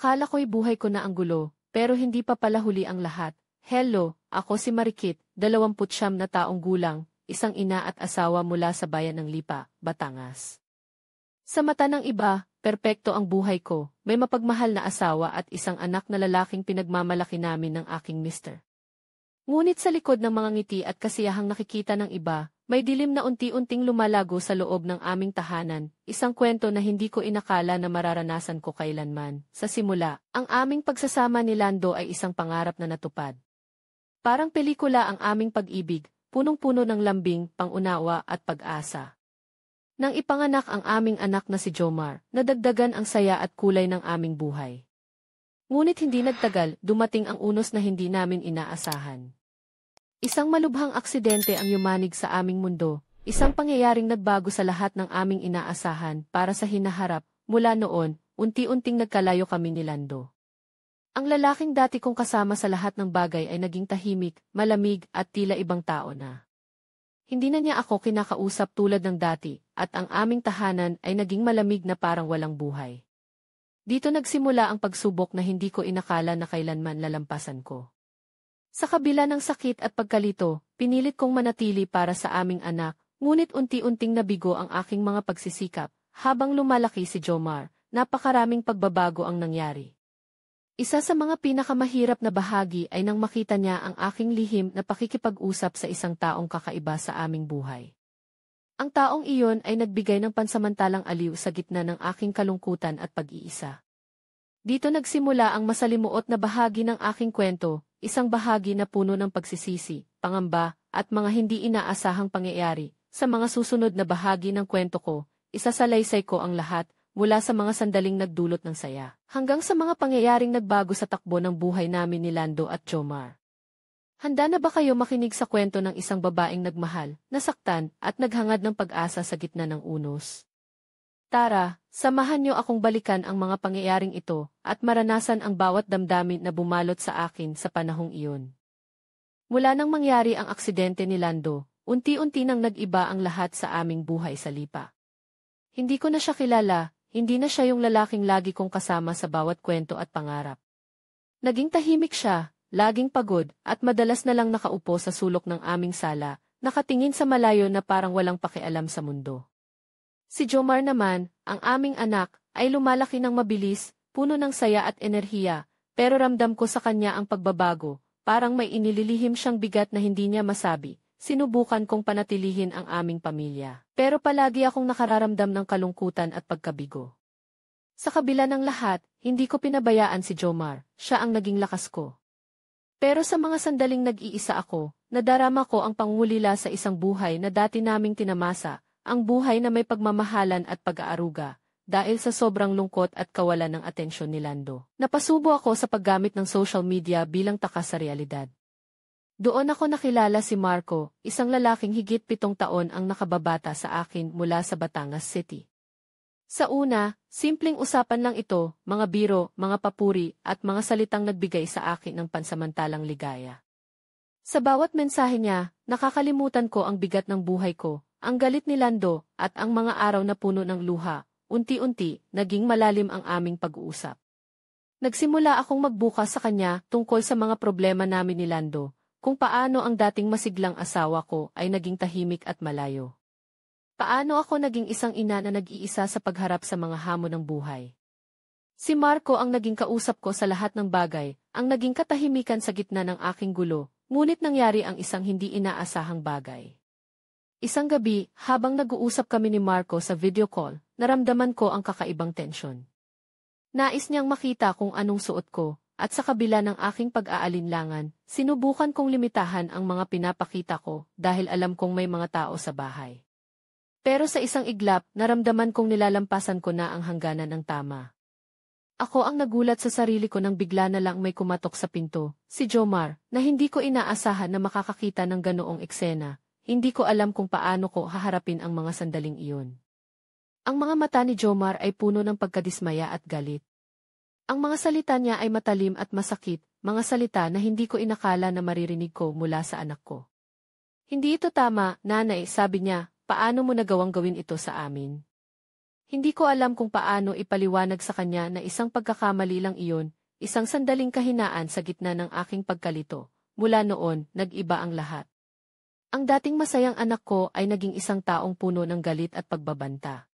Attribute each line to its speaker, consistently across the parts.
Speaker 1: Akala ko'y buhay ko na ang gulo, pero hindi pa pala huli ang lahat. Hello, ako si Marikit, 29 na taong gulang, isang ina at asawa mula sa bayan ng Lipa, Batangas. Sa mata ng iba, perpekto ang buhay ko, may mapagmahal na asawa at isang anak na lalaking pinagmamalaki namin ng aking mister. Ngunit sa likod ng mga ngiti at kasiyahang nakikita ng iba, may dilim na unti-unting lumalago sa loob ng aming tahanan, isang kwento na hindi ko inakala na mararanasan ko kailanman. Sa simula, ang aming pagsasama ni Lando ay isang pangarap na natupad. Parang pelikula ang aming pag-ibig, punong-puno ng lambing, pangunawa at pag-asa. Nang ipanganak ang aming anak na si Jomar, nadagdagan ang saya at kulay ng aming buhay. Ngunit hindi nagtagal, dumating ang unos na hindi namin inaasahan. Isang malubhang aksidente ang yumanig sa aming mundo, isang pangyayaring nagbago sa lahat ng aming inaasahan para sa hinaharap. Mula noon, unti-unting nagkalayo kami ni Lando. Ang lalaking dati kong kasama sa lahat ng bagay ay naging tahimik, malamig at tila ibang tao na. Hindi na niya ako kinakausap tulad ng dati, at ang aming tahanan ay naging malamig na parang walang buhay. Dito nagsimula ang pagsubok na hindi ko inakala na kailanman lalampasan ko. Sa kabila ng sakit at pagkalito, pinilit kong manatili para sa aming anak, ngunit unti-unting nabigo ang aking mga pagsisikap. Habang lumalaki si Jomar, napakaraming pagbabago ang nangyari. Isa sa mga pinakamahirap na bahagi ay nang makita niya ang aking lihim na pakikipag-usap sa isang taong kakaiba sa aming buhay. Ang taong iyon ay nagbigay ng pansamantalang aliw sa gitna ng aking kalungkutan at pag-iisa. Dito nagsimula ang masalimuot na bahagi ng aking kwento, isang bahagi na puno ng pagsisisi, pangamba, at mga hindi inaasahang pangyayari. Sa mga susunod na bahagi ng kwento ko, isasalaysay ko ang lahat, mula sa mga sandaling nagdulot ng saya, hanggang sa mga pangyayaring nagbago sa takbo ng buhay namin ni Lando at Jomar. Handa na ba kayo makinig sa kwento ng isang babaeng nagmahal, nasaktan, at naghangad ng pag-asa sa gitna ng unos? Tara, samahan niyo akong balikan ang mga pangyayaring ito, at maranasan ang bawat damdamin na bumalot sa akin sa panahong iyon. Mula nang mangyari ang aksidente ni Lando, unti-unti nang nag-iba ang lahat sa aming buhay sa Lipa. Hindi ko na siya kilala, hindi na siya yung lalaking lagi kong kasama sa bawat kwento at pangarap. Naging tahimik siya, laging pagod, at madalas na lang nakaupo sa sulok ng aming sala, nakatingin sa malayo na parang walang pakialam sa mundo. Si Jomar naman, ang aming anak, ay lumalaki ng mabilis, puno ng saya at enerhiya, pero ramdam ko sa kanya ang pagbabago, parang may inililihim siyang bigat na hindi niya masabi. Sinubukan kong panatilihin ang aming pamilya, pero palagi akong nakararamdam ng kalungkutan at pagkabigo. Sa kabila ng lahat, hindi ko pinabayaan si Jomar, siya ang naging lakas ko. Pero sa mga sandaling nag-iisa ako, nadarama ko ang pangulila sa isang buhay na dati naming tinamasa, ang buhay na may pagmamahalan at pag-aaruga, dahil sa sobrang lungkot at kawalan ng atensyon ni Lando. Napasubo ako sa paggamit ng social media bilang takas sa realidad. Doon ako nakilala si Marco, isang lalaking higit 7 taon ang nakababata sa akin mula sa Batangas City. Sa una, simpleng usapan lang ito, mga biro, mga papuri, at mga salitang nagbigay sa akin ng pansamantalang ligaya. Sa bawat mensahe niya, nakakalimutan ko ang bigat ng buhay ko, ang galit ni Lando, at ang mga araw na puno ng luha. Unti-unti, naging malalim ang aming pag-uusap. Nagsimula akong magbukas sa kanya tungkol sa mga problema namin ni Lando, kung paano ang dating masiglang asawa ko ay naging tahimik at malayo. Paano ako naging isang ina na nag-iisa sa pagharap sa mga hamon ng buhay. Si Marco ang naging kausap ko sa lahat ng bagay, ang naging katahimikan sa gitna ng aking gulo, ngunit nangyari ang isang hindi inaasahang bagay. Isang gabi, habang nag-uusap kami ni Marco sa video call, naramdaman ko ang kakaibang tensyon. Nais niyang makita kung anong suot ko, at sa kabila ng aking pag-aalinlangan, sinubukan kong limitahan ang mga pinapakita ko dahil alam kong may mga tao sa bahay. Pero sa isang iglap, naramdaman kong nilalampasan ko na ang hangganan ng tama. Ako ang nagulat sa sarili ko nang bigla na lang may kumatok sa pinto, si Jomar, na hindi ko inaasahan na makakakita ng ganoong eksena. Hindi ko alam kung paano ko haharapin ang mga sandaling iyon. Ang mga mata ni Jomar ay puno ng pagkadismaya at galit. Ang mga salita niya ay matalim at masakit, mga salita na hindi ko inakala na maririnig ko mula sa anak ko. Hindi ito tama, nanay, sabi niya, paano mo nagawang gawin ito sa amin? Hindi ko alam kung paano ipaliwanag sa kanya na isang pagkakamali lang iyon, isang sandaling kahinaan sa gitna ng aking pagkalito. Mula noon, nag-iba ang lahat. Ang dating masayang anak ko ay naging isang taong puno ng galit at pagbabanta.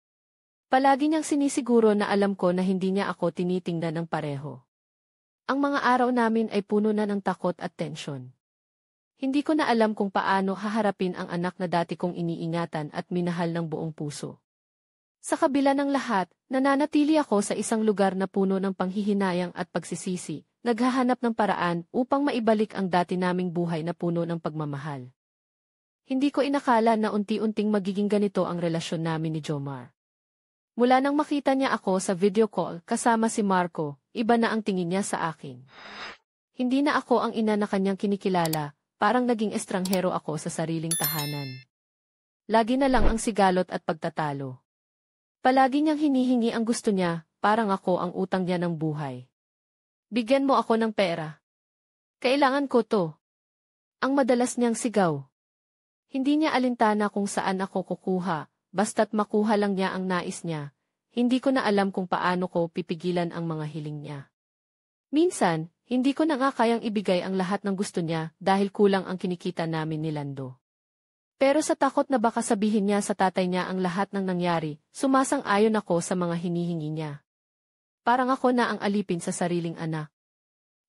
Speaker 1: Palagi niyang sinisiguro na alam ko na hindi niya ako tinitingnan ng pareho. Ang mga araw namin ay puno na ng takot at tensyon. Hindi ko na alam kung paano haharapin ang anak na dati kong iniingatan at minahal ng buong puso. Sa kabila ng lahat, nananatili ako sa isang lugar na puno ng panghihinayang at pagsisisi, naghahanap ng paraan upang maibalik ang dati naming buhay na puno ng pagmamahal. Hindi ko inakala na unti-unting magiging ganito ang relasyon namin ni Jomar. Mula nang makita niya ako sa video call kasama si Marco, iba na ang tingin niya sa akin. Hindi na ako ang ina na kanyang kinikilala, parang naging estranghero ako sa sariling tahanan. Lagi na lang ang sigalot at pagtatalo. Palagi niyang hinihingi ang gusto niya, parang ako ang utang niya ng buhay. Bigyan mo ako ng pera. Kailangan ko to. Ang madalas niyang sigaw. Hindi niya alintana kung saan ako kukuha, basta't makuha lang niya ang nais niya. Hindi ko na alam kung paano ko pipigilan ang mga hiling niya. Minsan, hindi ko na nga kayang ibigay ang lahat ng gusto niya dahil kulang ang kinikita namin ni Lando. Pero sa takot na baka sabihin niya sa tatay niya ang lahat ng nangyari, sumasang-ayon ako sa mga hinihingi niya. Parang ako na ang alipin sa sariling anak.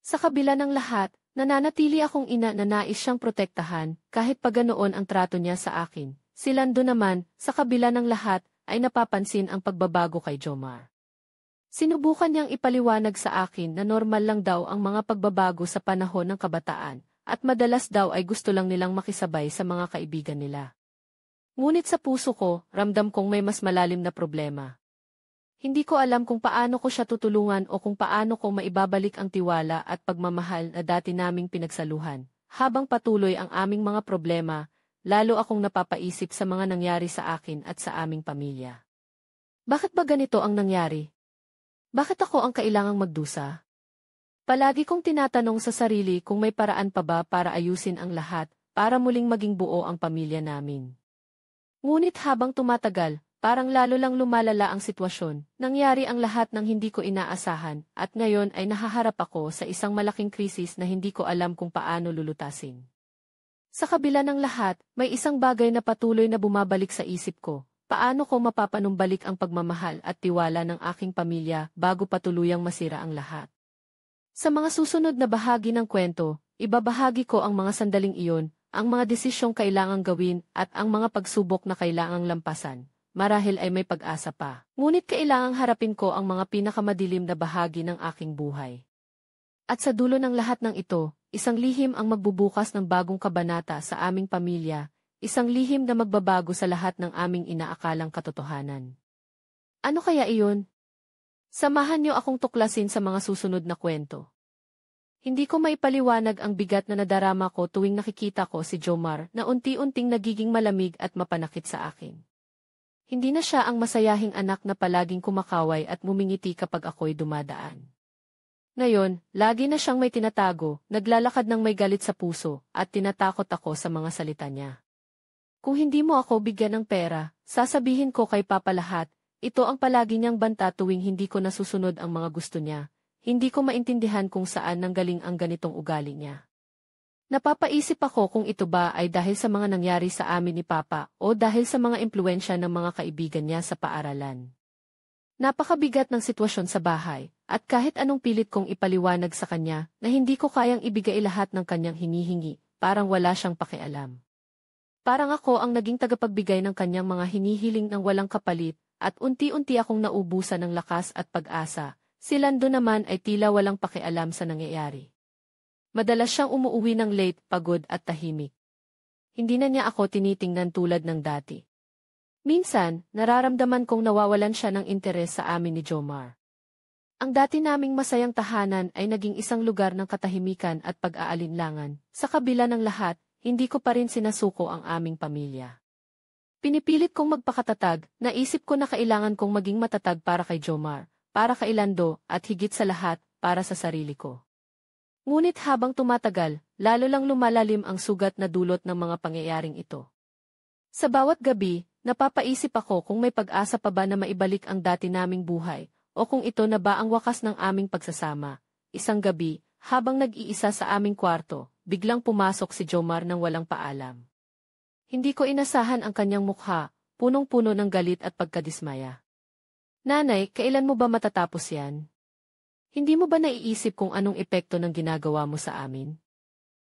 Speaker 1: Sa kabila ng lahat, nananatili akong ina na nais siyang protektahan kahit pa ganoon ang trato niya sa akin. Si Lando naman, sa kabila ng lahat, ay napapansin ang pagbabago kay Jomar. Sinubukan niyang ipaliwanag sa akin na normal lang daw ang mga pagbabago sa panahon ng kabataan, at madalas daw ay gusto lang nilang makisabay sa mga kaibigan nila. Ngunit sa puso ko, ramdam kong may mas malalim na problema. Hindi ko alam kung paano ko siya tutulungan o kung paano ko maibabalik ang tiwala at pagmamahal na dati naming pinagsaluhan. Habang patuloy ang aming mga problema, lalo akong napapaisip sa mga nangyari sa akin at sa aming pamilya. Bakit ba ganito ang nangyari? Bakit ako ang kailangang magdusa? Palagi kong tinatanong sa sarili kung may paraan pa ba para ayusin ang lahat, para muling maging buo ang pamilya namin. Ngunit habang tumatagal, parang lalo lang lumalala ang sitwasyon, nangyari ang lahat ng hindi ko inaasahan, at ngayon ay nahaharap ako sa isang malaking krisis na hindi ko alam kung paano lulutasin. Sa kabila ng lahat, may isang bagay na patuloy na bumabalik sa isip ko. Paano ko mapapanumbalik ang pagmamahal at tiwala ng aking pamilya bago patuluyang masira ang lahat? Sa mga susunod na bahagi ng kwento, ibabahagi ko ang mga sandaling iyon, ang mga desisyong kailangang gawin at ang mga pagsubok na kailangang lampasan. Marahil ay may pag-asa pa. Ngunit kailangang harapin ko ang mga pinakamadilim na bahagi ng aking buhay. At sa dulo ng lahat ng ito, isang lihim ang magbubukas ng bagong kabanata sa aming pamilya, isang lihim na magbabago sa lahat ng aming inaakalang katotohanan. Ano kaya iyon? Samahan niyo akong tuklasin sa mga susunod na kwento. Hindi ko maipaliwanag ang bigat na nadarama ko tuwing nakikita ko si Jomar na unti-unting nagiging malamig at mapanakit sa akin. Hindi na siya ang masayahing anak na palaging kumakaway at mumingiti kapag ako'y dumadaan. Ngayon, lagi na siyang may tinatago, naglalakad ng may galit sa puso, at tinatakot ako sa mga salita niya. Kung hindi mo ako bigyan ng pera, sasabihin ko kay Papa lahat. Ito ang palagi niyang banta tuwing hindi ko nasusunod ang mga gusto niya. Hindi ko maintindihan kung saan nanggaling ang ganitong ugali niya. Napapaisip ako kung ito ba ay dahil sa mga nangyari sa amin ni Papa o dahil sa mga impluwensya ng mga kaibigan niya sa paaralan. Napakabigat ng sitwasyon sa bahay, at kahit anong pilit kong ipaliwanag sa kanya na hindi ko kayang ibigay lahat ng kanyang hinihingi, parang wala siyang pakialam. Parang ako ang naging tagapagbigay ng kanyang mga hinihiling ng walang kapalit, at unti-unti akong naubusan ng lakas at pag-asa. Si Lando naman ay tila walang pakialam sa nangyayari. Madalas siyang umuuwi ng late, pagod at tahimik. Hindi na niya ako tinitingnan tulad ng dati. Minsan, nararamdaman kong nawawalan siya ng interes sa amin ni Jomar. Ang dati naming masayang tahanan ay naging isang lugar ng katahimikan at pag-aalinlangan. Sa kabila ng lahat, hindi ko pa rin sinasuko ang aming pamilya. Pinipilit kong magpakatatag, naisip ko na kailangan kong maging matatag para kay Jomar, para kay Lando, at higit sa lahat, para sa sarili ko. Ngunit habang tumatagal, lalo lang lumalalim ang sugat na dulot ng mga pangyayaring ito. Sa bawat gabi, napapaisip ako kung may pag-asa pa ba na maibalik ang dati naming buhay, o kung ito na ba ang wakas ng aming pagsasama. Isang gabi, habang nag-iisa sa aming kwarto, biglang pumasok si Jomar nang walang paalam. Hindi ko inasahan ang kanyang mukha, punong-puno ng galit at pagkadismaya. Nanay, kailan mo ba matatapos yan? Hindi mo ba naiisip kung anong epekto ng ginagawa mo sa amin?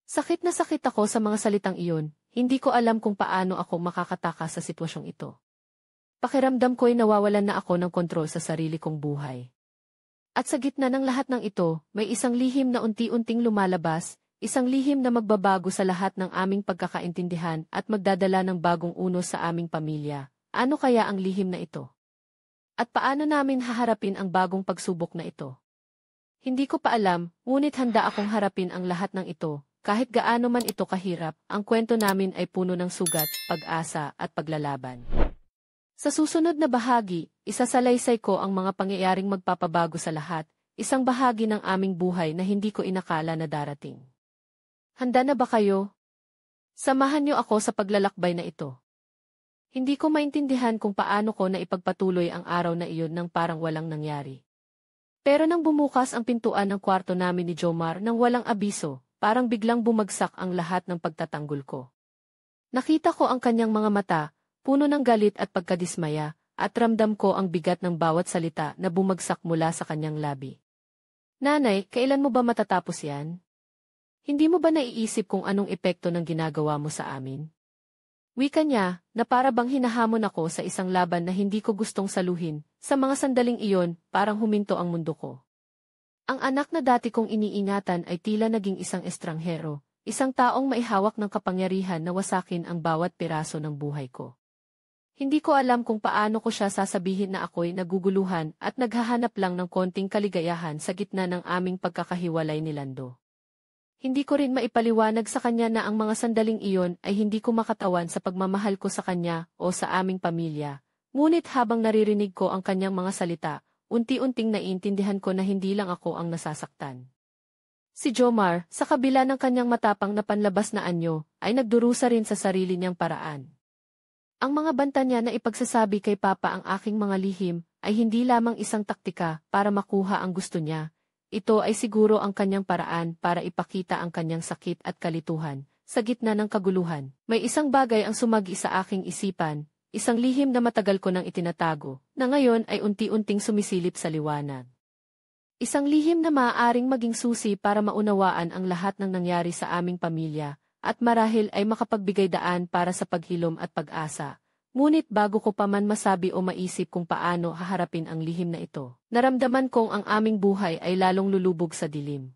Speaker 1: Sakit na sakit ako sa mga salitang iyon, hindi ko alam kung paano ako makakatakas sa sitwasyong ito. Pakiramdam ko'y nawawalan na ako ng kontrol sa sarili kong buhay. At sa gitna ng lahat ng ito, may isang lihim na unti-unting lumalabas, isang lihim na magbabago sa lahat ng aming pagkakaintindihan at magdadala ng bagong unos sa aming pamilya. Ano kaya ang lihim na ito? At paano namin haharapin ang bagong pagsubok na ito? Hindi ko pa alam, ngunit handa akong harapin ang lahat ng ito. Kahit gaano man ito kahirap, ang kwento namin ay puno ng sugat, pag-asa at paglalaban. Sa susunod na bahagi, isasalaysay ko ang mga pangyayaring magpapabago sa lahat, isang bahagi ng aming buhay na hindi ko inakala na darating. Handa na ba kayo? Samahan niyo ako sa paglalakbay na ito. Hindi ko maintindihan kung paano ko na ipagpatuloy ang araw na iyon nang parang walang nangyari. Pero nang bumukas ang pintuan ng kwarto namin ni Jomar nang walang abiso, parang biglang bumagsak ang lahat ng pagtatanggol ko. Nakita ko ang kanyang mga mata, puno ng galit at pagkadismaya, at ramdam ko ang bigat ng bawat salita na bumagsak mula sa kanyang labi. Nanay, kailan mo ba matatapos yan? Hindi mo ba naiisip kung anong epekto ng ginagawa mo sa amin? Wika niya, na para bang hinahamon ako sa isang laban na hindi ko gustong saluhin. Sa mga sandaling iyon, parang huminto ang mundo ko. Ang anak na dati kong iniingatan ay tila naging isang estranghero, isang taong maihawak ng kapangyarihan na wasakin ang bawat piraso ng buhay ko. Hindi ko alam kung paano ko siya sasabihin na ako'y naguguluhan at naghahanap lang ng konting kaligayahan sa gitna ng aming pagkakahiwalay ni Lando. Hindi ko rin maipaliwanag sa kanya na ang mga sandaling iyon ay hindi ko makatawan sa pagmamahal ko sa kanya o sa aming pamilya. Ngunit habang naririnig ko ang kanyang mga salita, unti-unting naiintindihan ko na hindi lang ako ang nasasaktan. Si Jomar, sa kabila ng kanyang matapang na panlabas na anyo, ay nagdurusa rin sa sarili niyang paraan. Ang mga banta niya na ipagsasabi kay Papa ang aking mga lihim ay hindi lamang isang taktika para makuha ang gusto niya. Ito ay siguro ang kanyang paraan para ipakita ang kanyang sakit at kalituhan. Sa gitna ng kaguluhan, may isang bagay ang sumagi sa aking isipan, isang lihim na matagal ko nang itinatago, na ngayon ay unti-unting sumisilip sa liwanag. Isang lihim na maaaring maging susi para maunawaan ang lahat ng nangyari sa aming pamilya, at marahil ay makapagbigay daan para sa paghilom at pag-asa. Ngunit bago ko pa man masabi o maisip kung paano haharapin ang lihim na ito, naramdaman kong ang aming buhay ay lalong lulubog sa dilim.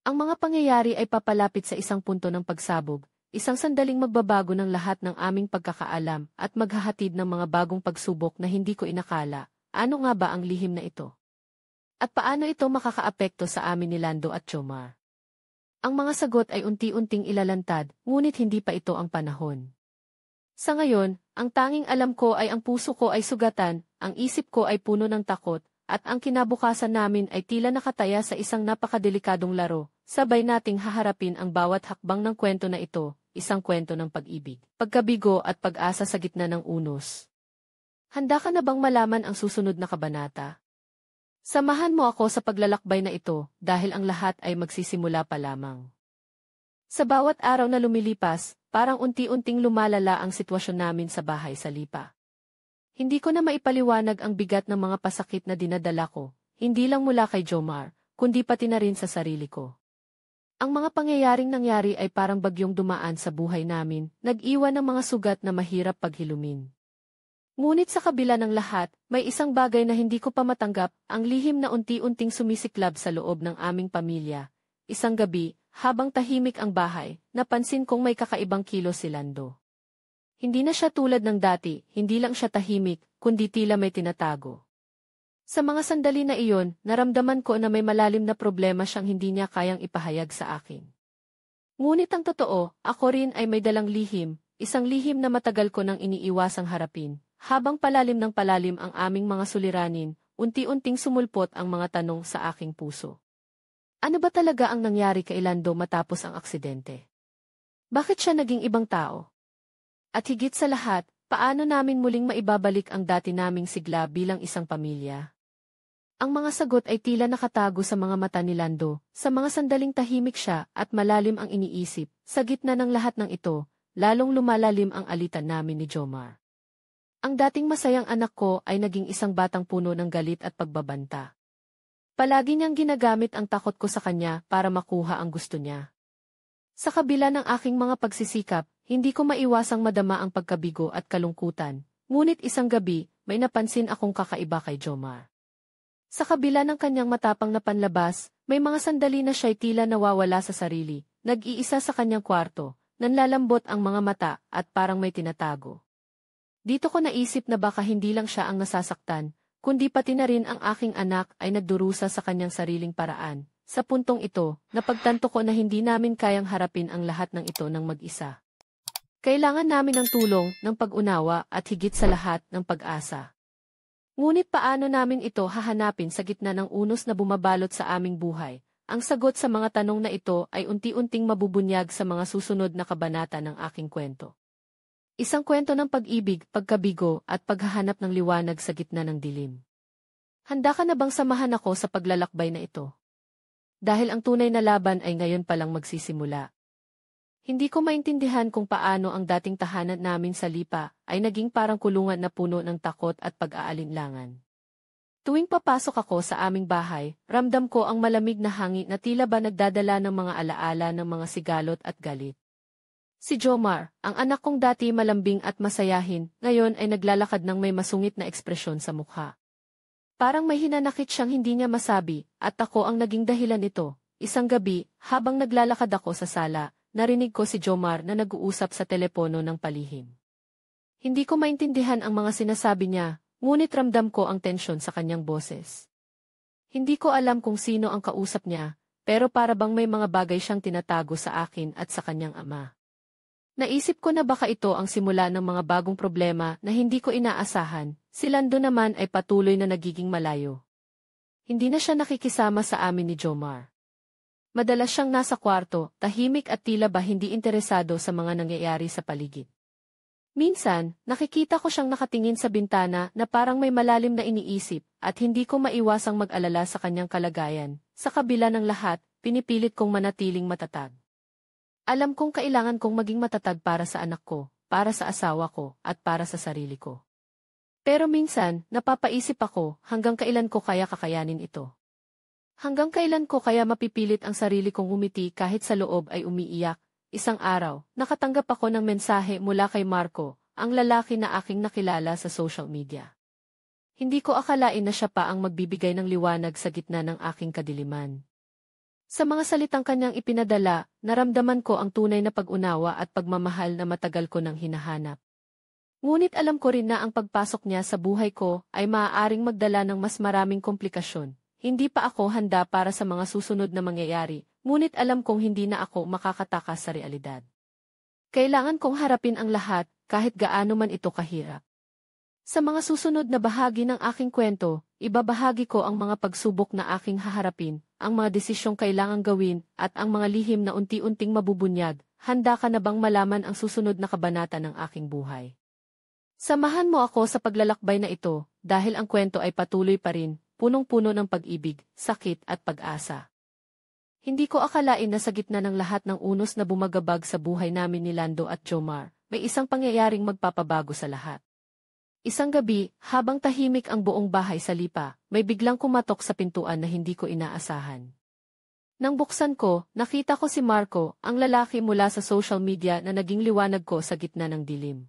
Speaker 1: Ang mga pangyayari ay papalapit sa isang punto ng pagsabog, isang sandaling magbabago ng lahat ng aming pagkakaalam at maghahatid ng mga bagong pagsubok na hindi ko inakala. Ano nga ba ang lihim na ito? At paano ito makakaapekto sa amin ni Lando at Jomar? Ang mga sagot ay unti-unting ilalantad, ngunit hindi pa ito ang panahon. Sa ngayon, ang tanging alam ko ay ang puso ko ay sugatan, ang isip ko ay puno ng takot, at ang kinabukasan namin ay tila nakataya sa isang napakadelikadong laro. Sabay nating haharapin ang bawat hakbang ng kwento na ito, isang kwento ng pag-ibig, pagkabigo at pag-asa sa gitna ng unos. Handa ka na bang malaman ang susunod na kabanata? Samahan mo ako sa paglalakbay na ito dahil ang lahat ay magsisimula pa lamang. Sa bawat araw na lumilipas, parang unti-unting lumalala ang sitwasyon namin sa bahay sa Lipa. Hindi ko na maipaliwanag ang bigat ng mga pasakit na dinadala ko, hindi lang mula kay Jomar, kundi pati na rin sa sarili ko. Ang mga pangyayaring nangyari ay parang bagyong dumaan sa buhay namin, nag-iwan ng mga sugat na mahirap paghilumin. Ngunit sa kabila ng lahat, may isang bagay na hindi ko pa matanggap, ang lihim na unti-unting sumisiklab sa loob ng aming pamilya. Isang gabi, habang tahimik ang bahay, napansin kong may kakaibang kilos si Lando. Hindi na siya tulad ng dati, hindi lang siya tahimik, kundi tila may tinatago. Sa mga sandali na iyon, naramdaman ko na may malalim na problema siyang hindi niya kayang ipahayag sa akin. Ngunit ang totoo, ako rin ay may dalang lihim, isang lihim na matagal ko nang iniiwasang harapin. Habang palalim ng palalim ang aming mga suliranin, unti-unting sumulpot ang mga tanong sa aking puso. Ano ba talaga ang nangyari kay Lando matapos ang aksidente? Bakit siya naging ibang tao? At higit sa lahat, Paano namin muling maibabalik ang dati naming sigla bilang isang pamilya? Ang mga sagot ay tila nakatago sa mga mata ni Lando. Sa mga sandaling tahimik siya at malalim ang iniisip, sa gitna ng lahat ng ito, lalong lumalalim ang alitan namin ni Jomar. Ang dating masayang anak ko ay naging isang batang puno ng galit at pagbabanta. Palagi niyang ginagamit ang takot ko sa kanya para makuha ang gusto niya. Sa kabila ng aking mga pagsisikap, hindi ko maiwasang madama ang pagkabigo at kalungkutan. Ngunit isang gabi, may napansin akong kakaiba kay Jomar. Sa kabila ng kanyang matapang na panlabas, may mga sandali na siya'y tila nawawala sa sarili, nag-iisa sa kanyang kwarto, nanlalambot ang mga mata at parang may tinatago. Dito ko naisip na baka hindi lang siya ang nasasaktan, kundi pati na rin ang aking anak ay nagdurusa sa kanyang sariling paraan. Sa puntong ito, napagtanto ko na hindi namin kayang harapin ang lahat ng ito ng mag-isa. Kailangan namin ng tulong, ng pag-unawa at higit sa lahat ng pag-asa. Ngunit paano namin ito hahanapin sa gitna ng unos na bumabalot sa aming buhay? Ang sagot sa mga tanong na ito ay unti-unting mabubunyag sa mga susunod na kabanata ng aking kwento. Isang kwento ng pag-ibig, pagkabigo at paghahanap ng liwanag sa gitna ng dilim. Handa ka na bang samahan ako sa paglalakbay na ito? Dahil ang tunay na laban ay ngayon palang magsisimula. Hindi ko maintindihan kung paano ang dating tahanan namin sa Lipa ay naging parang kulungan na puno ng takot at pag-aalinlangan. Tuwing papasok ako sa aming bahay, ramdam ko ang malamig na hangin na tila ba nagdadala ng mga alaala ng mga sigalot at galit. Si Jomar, ang anak kong dati malambing at masayahin, ngayon ay naglalakad ng may masungit na ekspresyon sa mukha. Parang may hinanakit siyang hindi niya masabi, at ako ang naging dahilan nito. Isang gabi, habang naglalakad ako sa sala, narinig ko si Jomar na nag-uusap sa telepono ng palihim. Hindi ko maintindihan ang mga sinasabi niya, ngunit ramdam ko ang tensyon sa kanyang boses. Hindi ko alam kung sino ang kausap niya, pero para bang may mga bagay siyang tinatago sa akin at sa kanyang ama. Naisip ko na baka ito ang simula ng mga bagong problema na hindi ko inaasahan. Si Lando naman ay patuloy na nagiging malayo. Hindi na siya nakikisama sa amin ni Jomar. Madalas siyang nasa kwarto, tahimik at tila ba hindi interesado sa mga nangyayari sa paligid. Minsan, nakikita ko siyang nakatingin sa bintana na parang may malalim na iniisip at hindi ko maiwasang mag-alala sa kanyang kalagayan. Sa kabila ng lahat, pinipilit kong manatiling matatag. Alam kong kailangan kong maging matatag para sa anak ko, para sa asawa ko, at para sa sarili ko. Pero minsan, napapaisip ako hanggang kailan ko kaya kakayanin ito. Hanggang kailan ko kaya mapipilit ang sarili kong umiti kahit sa loob ay umiiyak? Isang araw, nakatanggap ako ng mensahe mula kay Marco, ang lalaki na aking nakilala sa social media. Hindi ko akalain na siya pa ang magbibigay ng liwanag sa gitna ng aking kadiliman. Sa mga salitang kanyang ipinadala, naramdaman ko ang tunay na pag-unawa at pagmamahal na matagal ko nang hinahanap. Ngunit alam ko rin na ang pagpasok niya sa buhay ko ay maaaring magdala ng mas maraming komplikasyon. Hindi pa ako handa para sa mga susunod na mangyayari, ngunit alam kong hindi na ako makakatakas sa realidad. Kailangan kong harapin ang lahat, kahit gaano man ito kahirap. Sa mga susunod na bahagi ng aking kwento, ibabahagi ko ang mga pagsubok na aking haharapin, ang mga desisyong kailangang gawin, at ang mga lihim na unti-unting mabubunyag. Handa ka na bang malaman ang susunod na kabanata ng aking buhay? Samahan mo ako sa paglalakbay na ito, dahil ang kwento ay patuloy pa rin, punong-puno ng pag-ibig, sakit at pag-asa. Hindi ko akalain na sa gitna ng lahat ng unos na bumagabag sa buhay namin ni Lando at Jomar, may isang pangyayaring magpapabago sa lahat. Isang gabi, habang tahimik ang buong bahay sa Lipa, may biglang kumatok sa pintuan na hindi ko inaasahan. Nang buksan ko, nakita ko si Marco, ang lalaki mula sa social media na naging liwanag ko sa gitna ng dilim.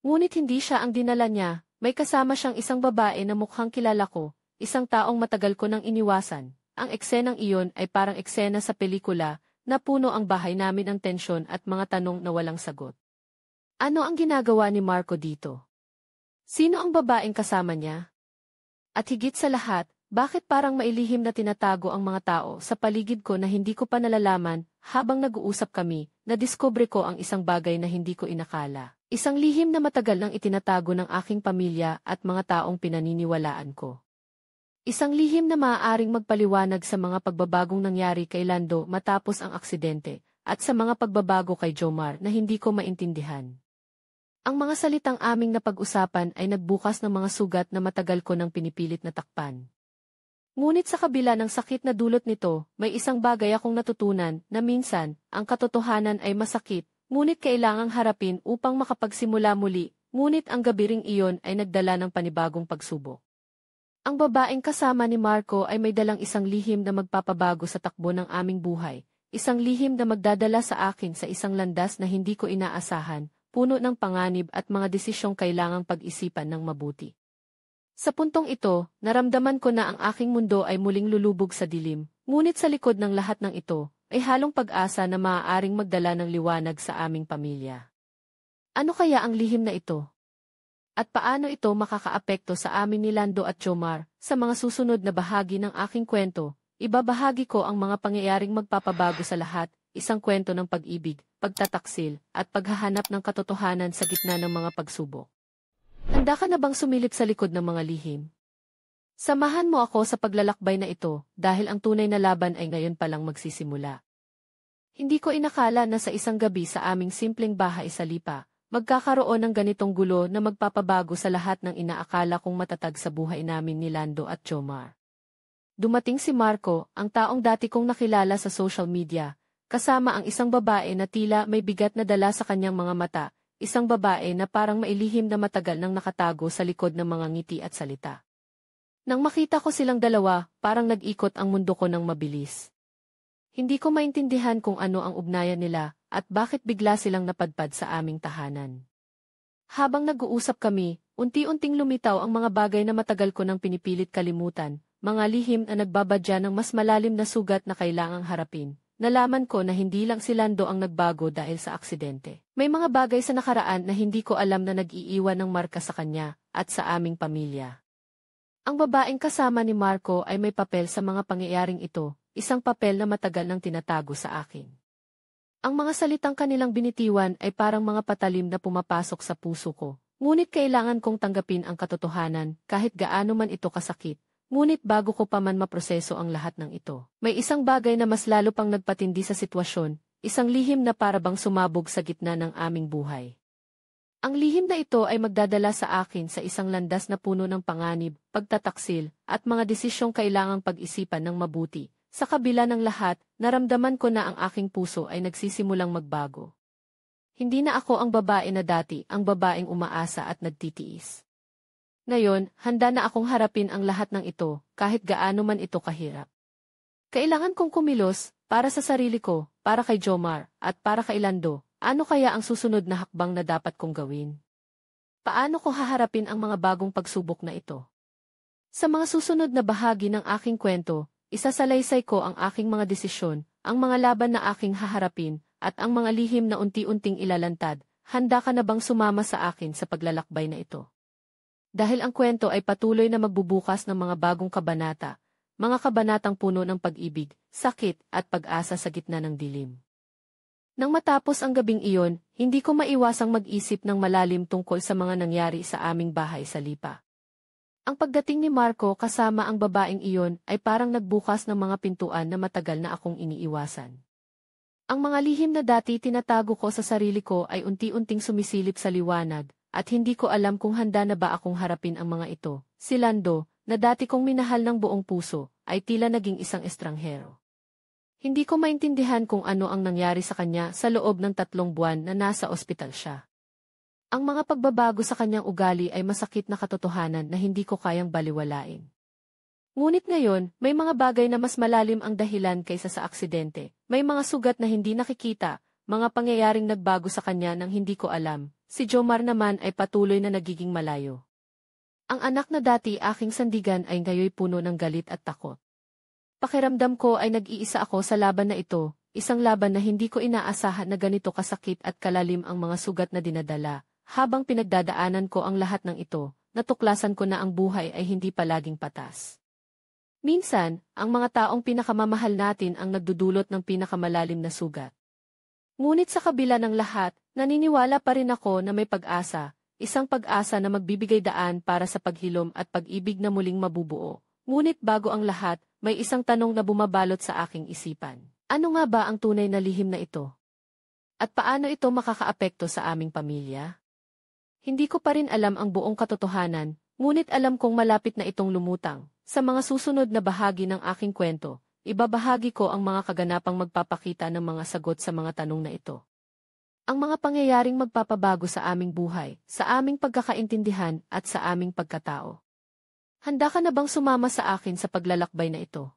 Speaker 1: Ngunit hindi siya ang dinala niya, may kasama siyang isang babae na mukhang kilala ko, isang taong matagal ko nang iniwasan. Ang eksenang iyon ay parang eksena sa pelikula, na puno ang bahay namin ng tensyon at mga tanong na walang sagot. Ano ang ginagawa ni Marco dito? Sino ang babaeng kasama niya? At higit sa lahat, bakit parang mailihim na tinatago ang mga tao sa paligid ko na hindi ko pa nalalaman? Habang nag-uusap kami, nadiskubre ko ang isang bagay na hindi ko inakala. Isang lihim na matagal nang itinatago ng aking pamilya at mga taong pinaniniwalaan ko. Isang lihim na maaaring magpaliwanag sa mga pagbabagong nangyari kay Lando matapos ang aksidente, at sa mga pagbabago kay Jomar na hindi ko maintindihan. Ang mga salitang aming napag-usapan ay nagbukas ng mga sugat na matagal ko nang pinipilit na takpan. Ngunit sa kabila ng sakit na dulot nito, may isang bagay akong natutunan na minsan, ang katotohanan ay masakit, ngunit kailangang harapin upang makapagsimula muli, ngunit ang gabi ring iyon ay nagdala ng panibagong pagsubok. Ang babaeng kasama ni Marco ay may dalang isang lihim na magpapabago sa takbo ng aming buhay, isang lihim na magdadala sa akin sa isang landas na hindi ko inaasahan, puno ng panganib at mga desisyong kailangang pag-isipan ng mabuti. Sa puntong ito, naramdaman ko na ang aking mundo ay muling lulubog sa dilim, ngunit sa likod ng lahat ng ito, ay halong pag-asa na maaaring magdala ng liwanag sa aming pamilya. Ano kaya ang lihim na ito? At paano ito makakaapekto sa amin ni Lando at Jomar? Sa mga susunod na bahagi ng aking kwento, ibabahagi ko ang mga pangyayaring magpapabago sa lahat, isang kwento ng pag-ibig, pagtataksil, at paghahanap ng katotohanan sa gitna ng mga pagsubok. Handa ka na bang sumilip sa likod ng mga lihim? Samahan mo ako sa paglalakbay na ito dahil ang tunay na laban ay ngayon palang magsisimula. Hindi ko inakala na sa isang gabi sa aming simpleng bahay sa Lipa, magkakaroon ng ganitong gulo na magpapabago sa lahat ng inaakala kong matatag sa buhay namin ni Lando at Jomar. Dumating si Marco, ang taong dati kong nakilala sa social media, kasama ang isang babae na tila may bigat na dala sa kanyang mga mata, isang babae na parang mailihim na matagal nang nakatago sa likod ng mga ngiti at salita. Nang makita ko silang dalawa, parang nag-ikot ang mundo ko ng mabilis. Hindi ko maintindihan kung ano ang ugnayan nila, at bakit bigla silang napadpad sa aming tahanan. Habang nag-uusap kami, unti-unting lumitaw ang mga bagay na matagal ko nang pinipilit kalimutan, mga lihim na nagbabadya ng mas malalim na sugat na kailangang harapin. Nalaman ko na hindi lang si Lando ang nagbago dahil sa aksidente. May mga bagay sa nakaraan na hindi ko alam na nag-iiwan ng marka sa kanya at sa aming pamilya. Ang babaeng kasama ni Marco ay may papel sa mga pangyayaring ito, isang papel na matagal nang tinatago sa akin. Ang mga salitang kanilang binitiwan ay parang mga patalim na pumapasok sa puso ko, ngunit kailangan kong tanggapin ang katotohanan kahit gaano man ito kasakit. Ngunit bago ko pa man maproseso ang lahat ng ito, may isang bagay na mas lalo pang nagpatindi sa sitwasyon, isang lihim na parabang sumabog sa gitna ng aming buhay. Ang lihim na ito ay magdadala sa akin sa isang landas na puno ng panganib, pagtataksil, at mga desisyong kailangang pag-isipan ng mabuti. Sa kabila ng lahat, naramdaman ko na ang aking puso ay nagsisimulang magbago. Hindi na ako ang babae na dati, ang babaeng umaasa at nagtitiis. Ngayon, handa na akong harapin ang lahat ng ito, kahit gaano man ito kahirap. Kailangan kong kumilos, para sa sarili ko, para kay Jomar, at para kay Lando. Ano kaya ang susunod na hakbang na dapat kong gawin? Paano ko haharapin ang mga bagong pagsubok na ito? Sa mga susunod na bahagi ng aking kwento, isasalaysay ko ang aking mga desisyon, ang mga laban na aking haharapin, at ang mga lihim na unti-unting ilalantad. Handa ka na bang sumama sa akin sa paglalakbay na ito? Dahil ang kwento ay patuloy na magbubukas ng mga bagong kabanata, mga kabanatang puno ng pag-ibig, sakit, at pag-asa sa gitna ng dilim. Nang matapos ang gabing iyon, hindi ko maiwasang mag-isip ng malalim tungkol sa mga nangyari sa aming bahay sa Lipa. Ang pagdating ni Marco kasama ang babaeng iyon ay parang nagbukas ng mga pintuan na matagal na akong iniiwasan. Ang mga lihim na dati tinatago ko sa sarili ko ay unti-unting sumisilip sa liwanag, at hindi ko alam kung handa na ba akong harapin ang mga ito. Si Lando, na dati kong minahal ng buong puso, ay tila naging isang estranghero. Hindi ko maintindihan kung ano ang nangyari sa kanya sa loob ng 3 buwan na nasa ospital siya. Ang mga pagbabago sa kanyang ugali ay masakit na katotohanan na hindi ko kayang baliwalain. Ngunit ngayon, may mga bagay na mas malalim ang dahilan kaysa sa aksidente. May mga sugat na hindi nakikita, mga pangyayaring nagbago sa kanya nang hindi ko alam. Si Jomar naman ay patuloy na nagiging malayo. Ang anak na dati aking sandigan ay ngayoy puno ng galit at takot. Pakiramdam ko ay nag-iisa ako sa laban na ito, isang laban na hindi ko inaasahan na ganito kasakit at kalalim ang mga sugat na dinadala. Habang pinagdadaanan ko ang lahat ng ito, natuklasan ko na ang buhay ay hindi palaging patas. Minsan, ang mga taong pinakamamahal natin ang nagdudulot ng pinakamalalim na sugat. Ngunit sa kabila ng lahat, naniniwala pa rin ako na may pag-asa, isang pag-asa na magbibigay daan para sa paghilom at pag-ibig na muling mabubuo. Ngunit bago ang lahat, may isang tanong na bumabalot sa aking isipan. Ano nga ba ang tunay na lihim na ito? At paano ito makakaapekto sa aming pamilya? Hindi ko pa rin alam ang buong katotohanan, ngunit alam kong malapit na itong lumutang. Sa mga susunod na bahagi ng aking kwento, ibabahagi ko ang mga kaganapang magpapakita ng mga sagot sa mga tanong na ito. Ang mga pangyayaring magpapabago sa aming buhay, sa aming pagkakaintindihan at sa aming pagkatao. Handa ka na bang sumama sa akin sa paglalakbay na ito?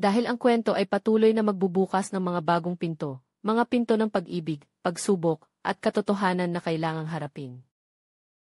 Speaker 1: Dahil ang kwento ay patuloy na magbubukas ng mga bagong pinto, mga pinto ng pag-ibig, pagsubok, at katotohanan na kailangang harapin.